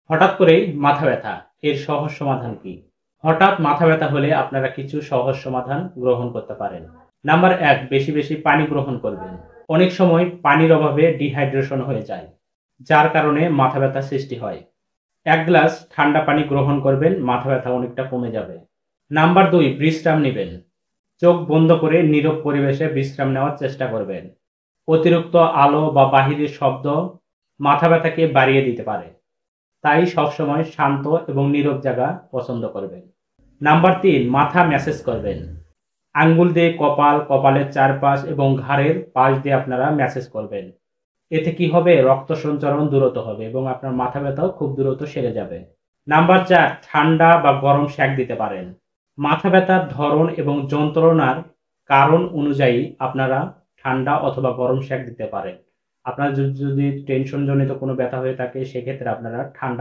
হঠাৎ করেই মাথা ব্যথা, এর সহজ সমাধান কি? হঠাৎ মাথা ব্যথা হলে আপনারা কিছু সহজ সমাধান গ্রহণ করতে পারেন। নাম্বার ১, বেশি বেশি পানি গ্রহণ করবেন। অনেক সময় পানির অভাবে ডিহাইড্রেশন হয়ে যায়, যার কারণে মাথা ব্যথা সৃষ্টি হয়। ১ গ্লাস ঠান্ডা পানি গ্রহণ করবেন, মাথা ব্যথা অনেকটা কমে যাবে। নাম্বার ২, বিশ্রাম নিবেন। চোখ বন্ধ করে নীরব পরিবেশে বিশ্রাম নেওয়ার চেষ্টা করবেন। অতিরিক্ত আলো বা বাহিরের শব্দ মাথা ব্যথাকে বাড়িয়ে দিতে পারে, তাই সবসময় শান্ত এবং নীরব জায়গা পছন্দ করবেন। নাম্বার ৩, মাথা ম্যাসেজ করবেন। আঙ্গুল দিয়ে কপাল, কপালের চারপাশ এবং ঘাড়ের পাশ দিয়ে আপনারা ম্যাসেজ করবেন। এতে কি হবে? রক্ত সঞ্চালন দ্রুত হবে এবং আপনার মাথা ব্যথাও খুব দ্রুত সেরে যাবে। নাম্বার ৪, ঠান্ডা বা গরম সেঁক দিতে পারেন। মাথা ব্যথার ধরন এবং যন্ত্রণার কারণ অনুযায়ী আপনারা ঠান্ডা অথবা গরম সেঁক দিতে পারেন। আপনার যদি টেনশন জনিত কোনো ব্যথা হয়ে থাকে, সেক্ষেত্রে আপনারা ঠান্ডা